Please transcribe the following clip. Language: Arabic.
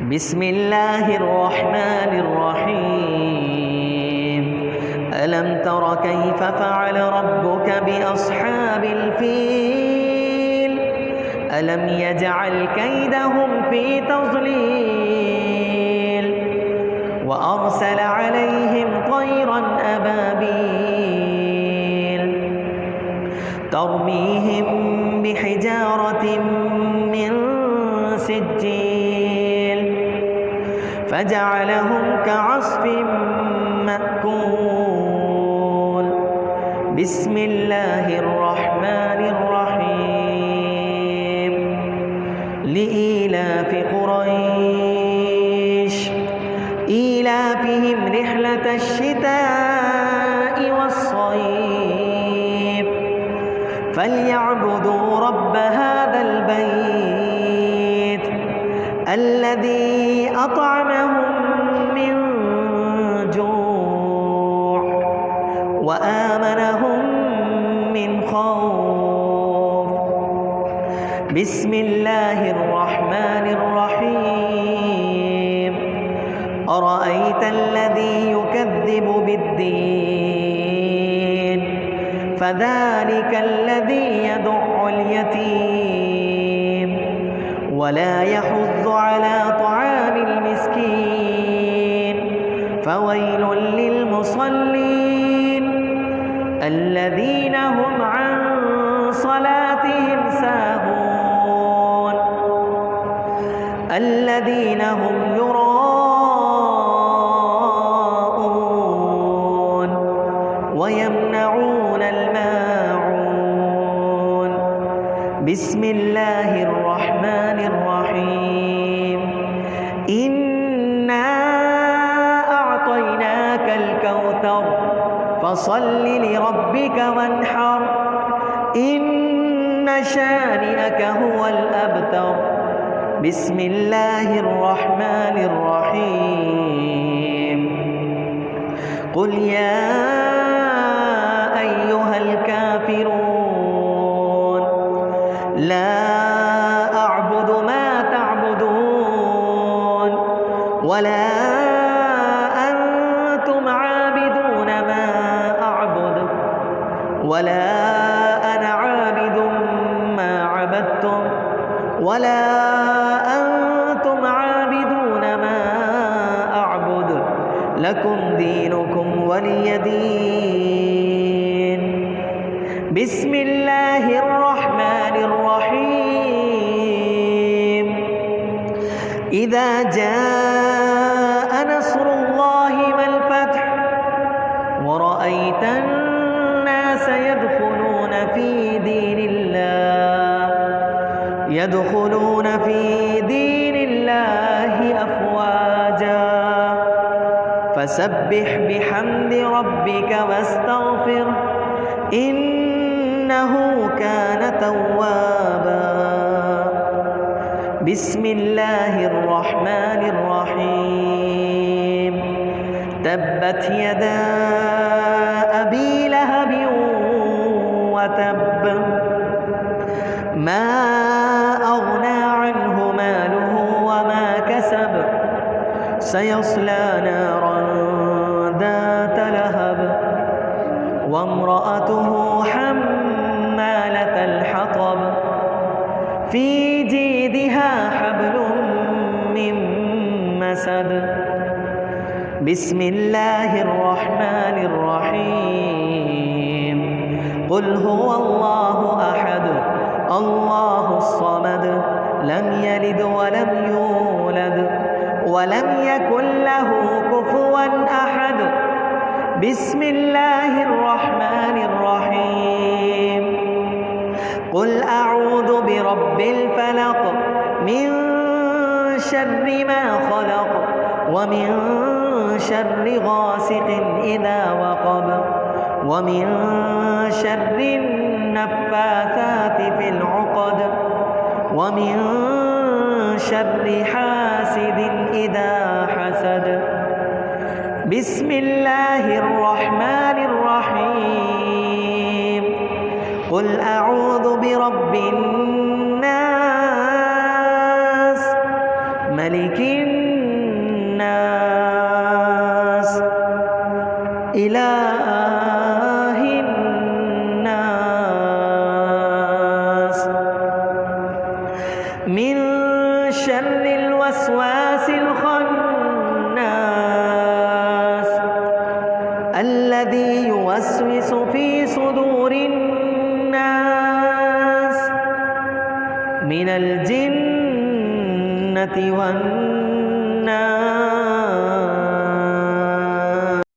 بسم الله الرحمن الرحيم ألم تر كيف فعل ربك بأصحاب الفيل ألم يجعل كيدهم في تضليل وأرسل عليهم طيرا أبابيل ترميهم بحجارة من سجيل فجعلهم كعصف مأكول بسم الله الرحمن الرحيم لإيلاف قريش إيلافهم رحلة الشتاء والصيف فليعبدوا رب هذا البيت الذي أطعمهم من جوع وآمنهم من خوف بسم الله الرحمن الرحيم أرأيت الذي يكذب بالدين فذلك الذي يدع اليتيم ولا يحض على طعام المسكين فويل للمصلين الذين هم عن صلاتهم ساهون الذين هم يراءون ويمنعون الماعون بسم الله الرحمن الرحيم إنا أعطيناك الكوثر فصل لربك وانحر إن شانئك هو الأبتر بسم الله الرحمن الرحيم قل يا أيها الكافرون لا أعبد ما تعبدون ولا أنتم عابدون ما أعبد ولا أنا عابد ما عبدتم ولا أنتم عابدون ما أعبد لكم دينكم ولي دين بسم الله الرحمن الرحيم إذا جاء نصر الله والفتح ورأيت الناس يدخلون في دين الله أفواجا فسبح بحمد ربك واستغفره إنه كان توابا بسم الله الرحمن الرحيم تبت يدا أبي لهب وتب ما أغنى عنه ماله وما كسب سيصلى نارا ذات لهب وامرأته حمالة الحطب في جيدها حبل من مسد بسم الله الرحمن الرحيم قل هو الله أحد الله الصمد لم يلد ولم يولد ولم يكن له كفوا أحد بسم الله الرحمن الرحيم قل أعوذ برب الفلق من شر ما خلق ومن شر غاسق إذا وقب ومن شر النفاثات في العقد ومن شر حاسد إذا حسد بسم الله الرحمن الرحيم قل أعوذ برب الناس ملك الناس إله الناس من شر الوسواس الخناس الذي يوسوس في صدور الناس من الجنة والناس